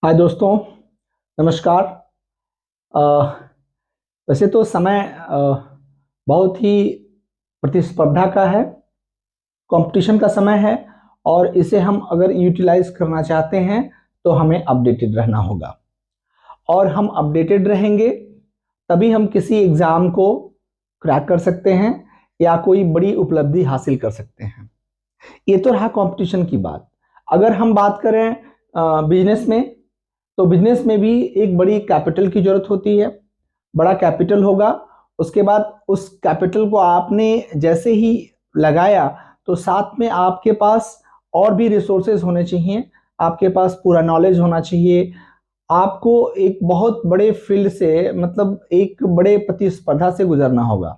हाय दोस्तों, नमस्कार। अ, वैसे तो समय बहुत ही प्रतिस्पर्धा का है, कंपटीशन का समय है और इसे हम अगर यूटिलाइज करना चाहते हैं तो हमें अपडेटेड रहना होगा। और हम अपडेटेड रहेंगे तभी हम किसी एग्ज़ाम को क्रैक कर सकते हैं या कोई बड़ी उपलब्धि हासिल कर सकते हैं। ये तो रहा कंपटीशन की बात। अगर हम बात करें बिजनेस में, तो बिजनेस में भी एक बड़ी कैपिटल की जरूरत होती है। बड़ा कैपिटल होगा, उसके बाद उस कैपिटल को आपने जैसे ही लगाया तो साथ में आपके पास और भी रिसोर्सेज होने चाहिए, आपके पास पूरा नॉलेज होना चाहिए। आपको एक बहुत बड़े फील्ड से, मतलब एक बड़े प्रतिस्पर्धा से गुजरना होगा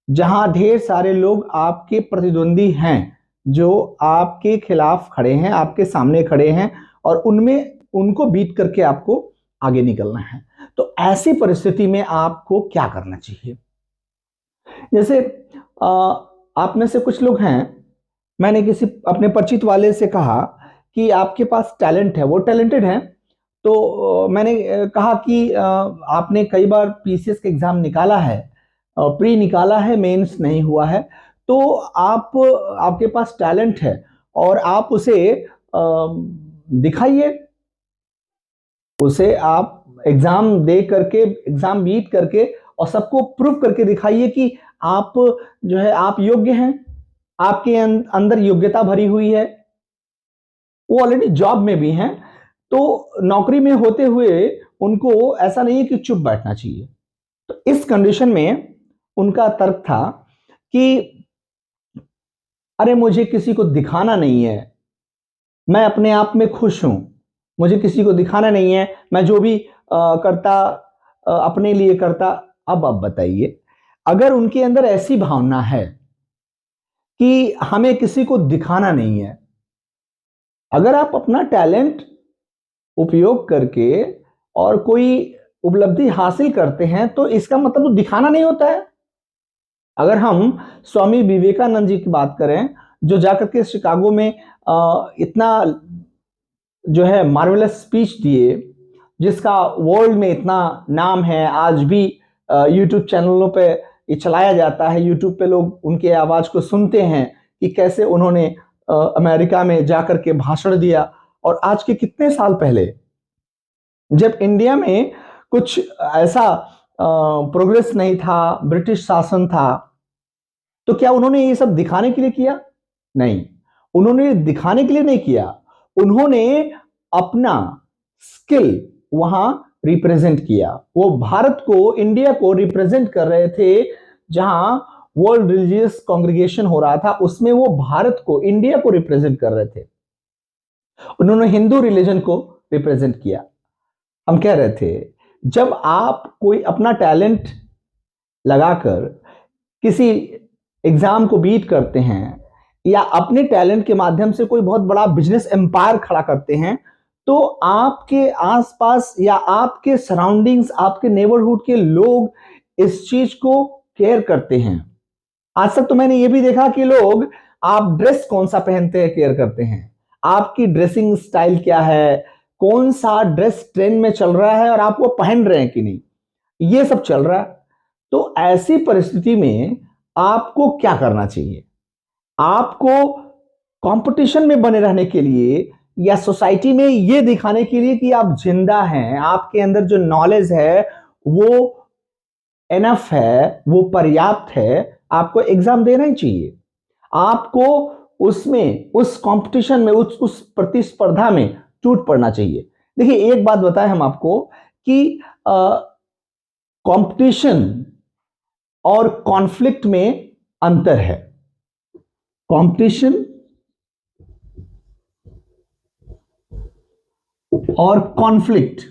जहां ढेर सारे लोग आपके प्रतिद्वंदी हैं, जो आपके खिलाफ खड़े हैं, आपके सामने खड़े हैं और उनमें उनको बीट करके आपको आगे निकलना है। तो ऐसी परिस्थिति में आपको क्या करना चाहिए? जैसे आप में से कुछ लोग हैं, मैंने किसी अपने परिचित वाले से कहा कि आपके पास टैलेंट है, वो टैलेंटेड हैं। तो मैंने कहा कि आपने कई बार पीसीएस का एग्जाम निकाला है, प्री निकाला है, मेंस नहीं हुआ है, तो आपके पास टैलेंट है और आप उसे दिखाइए। उसे आप एग्जाम दे करके, एग्जाम बीट करके और सबको प्रूव करके दिखाइए कि आप जो है आप योग्य हैं, आपके अंदर योग्यता भरी हुई है। वो ऑलरेडी जॉब में भी हैं, तो नौकरी में होते हुए उनको ऐसा नहीं है कि चुप बैठना चाहिए। तो इस कंडीशन में उनका तर्क था कि अरे मुझे किसी को दिखाना नहीं है, मैं अपने आप में खुश हूं, मुझे किसी को दिखाना नहीं है, मैं जो भी करता अपने लिए करता। अब आप बताइए, अगर उनके अंदर ऐसी भावना है कि हमें किसी को दिखाना नहीं है, अगर आप अपना टैलेंट उपयोग करके और कोई उपलब्धि हासिल करते हैं तो इसका मतलब तो दिखाना नहीं होता है। अगर हम स्वामी विवेकानंद जी की बात करें, जो जाकर के शिकागो में इतना जो है मार्वेलस स्पीच दिए, जिसका वर्ल्ड में इतना नाम है, आज भी यूट्यूब चैनलों पे ये चलाया जाता है, यूट्यूब पे लोग उनके आवाज को सुनते हैं कि कैसे उन्होंने अमेरिका में जाकर के भाषण दिया। और आज के कितने साल पहले जब इंडिया में कुछ ऐसा प्रोग्रेस नहीं था, ब्रिटिश शासन था, तो क्या उन्होंने ये सब दिखाने के लिए किया? नहीं, उन्होंने दिखाने के लिए नहीं किया, उन्होंने अपना स्किल वहां रिप्रेजेंट किया। वो भारत को, इंडिया को रिप्रेजेंट कर रहे थे। जहां वर्ल्ड रिलीजियस कांग्रीगेशन हो रहा था, उसमें वो भारत को, इंडिया को रिप्रेजेंट कर रहे थे। उन्होंने हिंदू रिलीजन को रिप्रेजेंट किया। हम कह रहे थे, जब आप कोई अपना टैलेंट लगाकर किसी एग्जाम को बीट करते हैं या अपने टैलेंट के माध्यम से कोई बहुत बड़ा बिजनेस एम्पायर खड़ा करते हैं, तो आपके आसपास या आपके सराउंडिंग्स, आपके नेबरहुड के लोग इस चीज को केयर करते हैं। आज तक तो मैंने ये भी देखा कि लोग आप ड्रेस कौन सा पहनते हैं केयर करते हैं, आपकी ड्रेसिंग स्टाइल क्या है, कौन सा ड्रेस ट्रेंड में चल रहा है और आप वो पहन रहे हैं कि नहीं, ये सब चल रहा है। तो ऐसी परिस्थिति में आपको क्या करना चाहिए? आपको कंपटीशन में बने रहने के लिए या सोसाइटी में ये दिखाने के लिए कि आप जिंदा हैं, आपके अंदर जो नॉलेज है वो एनफ है, वो पर्याप्त है, आपको एग्जाम देना ही चाहिए। आपको उसमें, उस कंपटीशन में, उस प्रतिस्पर्धा में टूट पड़ना चाहिए। देखिए, एक बात बताएं हम आपको कि कंपटीशन और कॉन्फ्लिक्ट में अंतर है। कंपटीशन और कॉन्फ्लिक्ट,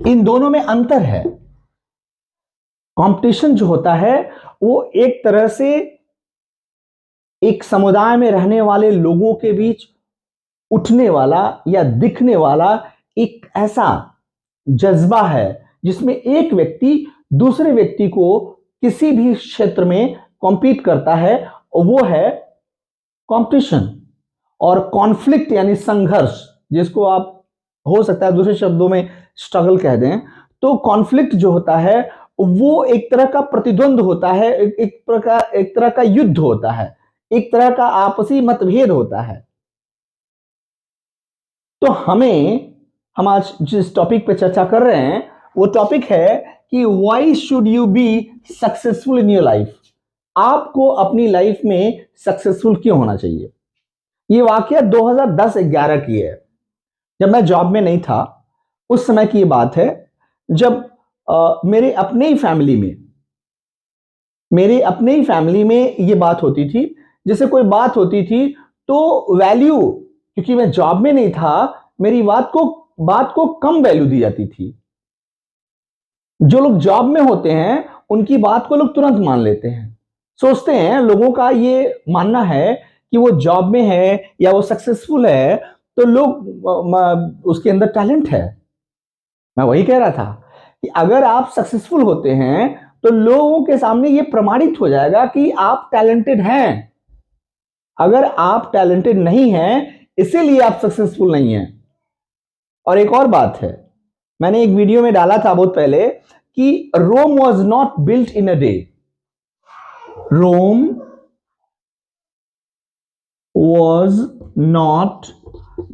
इन दोनों में अंतर है। कंपटीशन जो होता है वो एक तरह से एक समुदाय में रहने वाले लोगों के बीच उठने वाला या दिखने वाला एक ऐसा जज्बा है जिसमें एक व्यक्ति दूसरे व्यक्ति को किसी भी क्षेत्र में कॉम्पीट करता है वो है कंपटीशन और कॉन्फ्लिक्ट यानी संघर्ष, जिसको आप हो सकता है दूसरे शब्दों में स्ट्रगल कह दें। तो कॉन्फ्लिक्ट जो होता है वो एक तरह का प्रतिद्वंद होता है, एक तरह का युद्ध होता है, एक तरह का आपसी मतभेद होता है। तो हम आज जिस टॉपिक पे चर्चा कर रहे हैं वो टॉपिक है कि why should you be successful in your life. आपको अपनी लाइफ में सक्सेसफुल क्यों होना चाहिए। ये वाकया 2010-11 की है, जब मैं जॉब में नहीं था। उस समय की ये बात है जब मेरे अपने ही फैमिली में ये बात होती थी। जैसे कोई बात होती थी तो वैल्यू, क्योंकि मैं जॉब में नहीं था, मेरी बात को कम वैल्यू दी जाती थी। जो लोग जॉब में होते हैं उनकी बात को लोग तुरंत मान लेते हैं, सोचते हैं, लोगों का ये मानना है कि वो जॉब में है या वो सक्सेसफुल है तो लोग उसके अंदर टैलेंट है। मैं वही कह रहा था कि अगर आप सक्सेसफुल होते हैं तो लोगों के सामने ये प्रमाणित हो जाएगा कि आप टैलेंटेड हैं। अगर आप टैलेंटेड नहीं हैं इसीलिए आप सक्सेसफुल नहीं हैं। और एक और बात है, मैंने एक वीडियो में डाला था बहुत पहले कि Rome was not built in a day. Rome was not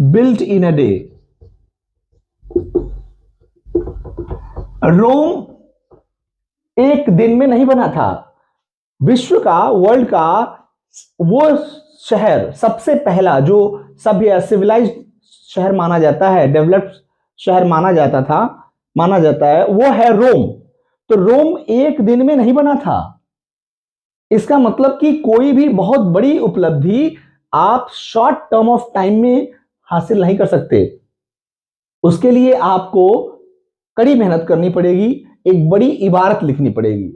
built in a day. Rome एक दिन में नहीं बना था। विश्व का, वर्ल्ड का वो शहर, सबसे पहला जो सभ्य सिविलाइज्ड शहर माना जाता है, डेवलप्ड शहर माना जाता है, वो है रोम। तो रोम एक दिन में नहीं बना था। इसका मतलब कि कोई भी बहुत बड़ी उपलब्धि आप शॉर्ट टर्म ऑफ टाइम में हासिल नहीं कर सकते। उसके लिए आपको कड़ी मेहनत करनी पड़ेगी, एक बड़ी इबारत लिखनी पड़ेगी।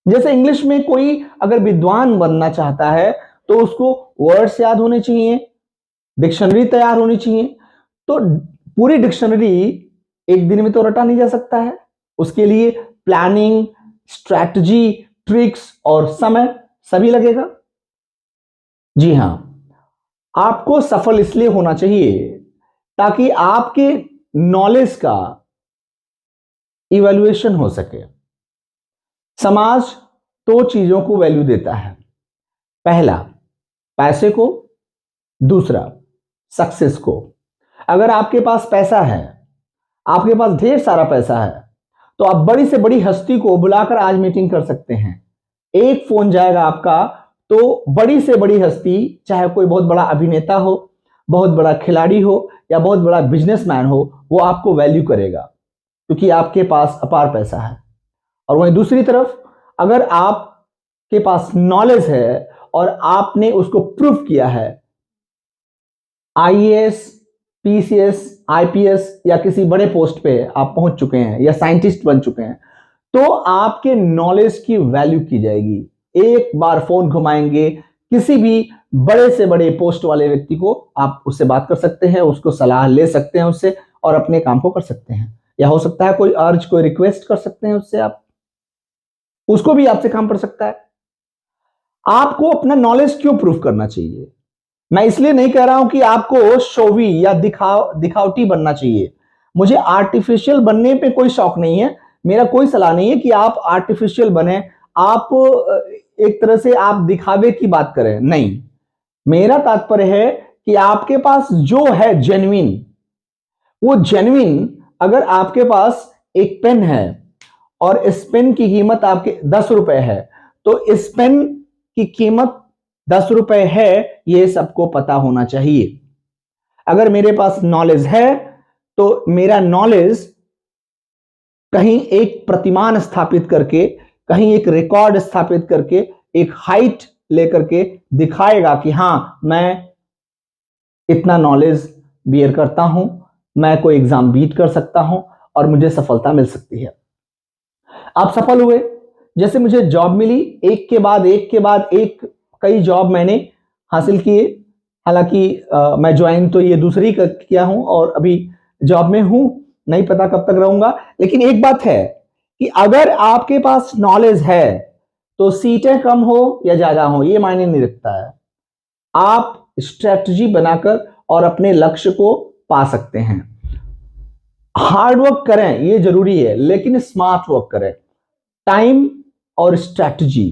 जैसे इंग्लिश में कोई अगर विद्वान बनना चाहता है तो उसको वर्ड्स याद होने चाहिए, डिक्शनरी तैयार होनी चाहिए। तो पूरी डिक्शनरी एक दिन में तो रटा नहीं जा सकता है। उसके लिए प्लानिंग, स्ट्रैटेजी, ट्रिक्स और समय सभी लगेगा। जी हां, आपको सफल इसलिए होना चाहिए ताकि आपके नॉलेज का इवैल्यूएशन हो सके। समाज दो चीजों को वैल्यू देता है, पहला पैसे को, दूसरा सक्सेस को। अगर आपके पास पैसा है, आपके पास ढेर सारा पैसा है, तो आप बड़ी से बड़ी हस्ती को बुलाकर आज मीटिंग कर सकते हैं। एक फोन जाएगा आपका तो बड़ी से बड़ी हस्ती, चाहे कोई बहुत बड़ा अभिनेता हो, बहुत बड़ा खिलाड़ी हो या बहुत बड़ा बिजनेसमैन हो, वो आपको वैल्यू करेगा क्योंकि आपके पास अपार पैसा है। और वहीं दूसरी तरफ अगर आपके पास नॉलेज है और आपने उसको प्रूव किया है, आईएएस, पीसीएस, आईपीएस या किसी बड़े पोस्ट पे आप पहुंच चुके हैं या साइंटिस्ट बन चुके हैं, तो आपके नॉलेज की वैल्यू की जाएगी। एक बार फोन घुमाएंगे, किसी भी बड़े से बड़े पोस्ट वाले व्यक्ति को आप उससे बात कर सकते हैं, उसको सलाह ले सकते हैं उससे और अपने काम को कर सकते हैं। या हो सकता है कोई अर्ज, कोई रिक्वेस्ट कर सकते हैं उससे, आप उसको भी आपसे काम पड़ सकता है। आपको अपना नॉलेज क्यों प्रूव करना चाहिए? मैं इसलिए नहीं कह रहा हूं कि आपको शोवी या दिखावटी बनना चाहिए। मुझे आर्टिफिशियल बनने पे कोई शौक नहीं है। मेरा कोई सलाह नहीं है कि आप आर्टिफिशियल बने, आप एक तरह से आप दिखावे की बात करें, नहीं। मेरा तात्पर्य है कि आपके पास जो है जेन्युइन, वो जेन्युइन, अगर आपके पास एक पेन है और इस पेन की कीमत आपके 10 रुपए है, तो इस पेन की कीमत 10 रुपए है, ये सबको पता होना चाहिए। अगर मेरे पास नॉलेज है तो मेरा नॉलेज कहीं एक प्रतिमान स्थापित करके, कहीं एक रिकॉर्ड स्थापित करके, एक हाइट लेकर के दिखाएगा कि हां, मैं इतना नॉलेज बियर करता हूं, मैं कोई एग्जाम बीट कर सकता हूं और मुझे सफलता मिल सकती है। आप सफल हुए, जैसे मुझे जॉब मिली, एक के बाद एक कई जॉब मैंने हासिल किए। हालांकि मैं ज्वाइन तो ये दूसरी किया हूं और अभी जॉब में हूं, नहीं पता कब तक रहूंगा। लेकिन एक बात है कि अगर आपके पास नॉलेज है तो सीटें कम हो या ज्यादा हो ये मायने नहीं रखता है। आप स्ट्रेटजी बनाकर और अपने लक्ष्य को पा सकते हैं। हार्ड वर्क करें ये जरूरी है, लेकिन स्मार्ट वर्क करें। टाइम और स्ट्रेटजी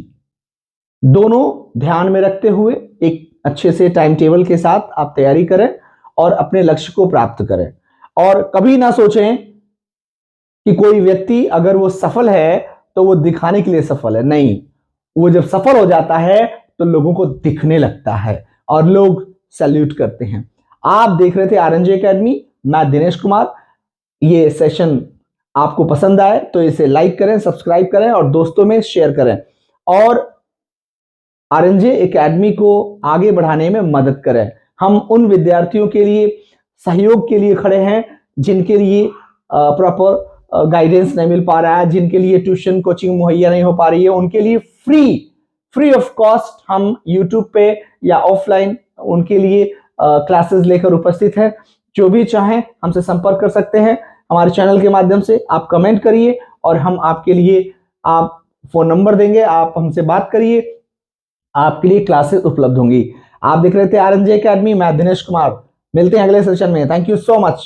दोनों ध्यान में रखते हुए एक अच्छे से टाइम टेबल के साथ आप तैयारी करें और अपने लक्ष्य को प्राप्त करें। और कभी ना सोचें कि कोई व्यक्ति अगर वो सफल है तो वो दिखाने के लिए सफल है, नहीं। वो जब सफल हो जाता है तो लोगों को दिखने लगता है और लोग सैल्यूट करते हैं। आप देख रहे थे आरएनजे एकेडमी, मैं दिनेश कुमार। ये सेशन आपको पसंद आए तो इसे लाइक करें, सब्सक्राइब करें और दोस्तों में शेयर करें और आरएनजे एकेडमी को आगे बढ़ाने में मदद करें। हम उन विद्यार्थियों के लिए सहयोग के लिए खड़े हैं जिनके लिए प्रॉपर गाइडेंस नहीं मिल पा रहा है, जिनके लिए ट्यूशन कोचिंग मुहैया नहीं हो पा रही है, उनके लिए फ्री ऑफ कॉस्ट हम यूट्यूब पे या ऑफलाइन उनके लिए क्लासेस लेकर उपस्थित हैं। जो भी चाहें हमसे संपर्क कर सकते हैं हमारे चैनल के माध्यम से। आप कमेंट करिए और हम आपके लिए आप फोन नंबर देंगे, आप हमसे बात करिए, आपके लिए क्लासेस उपलब्ध होंगी। आप देख रहे थे आरएनजे एकेडमी, मैं दिनेश कुमार। मिलते हैं अगले सेशन में। Thank you so much.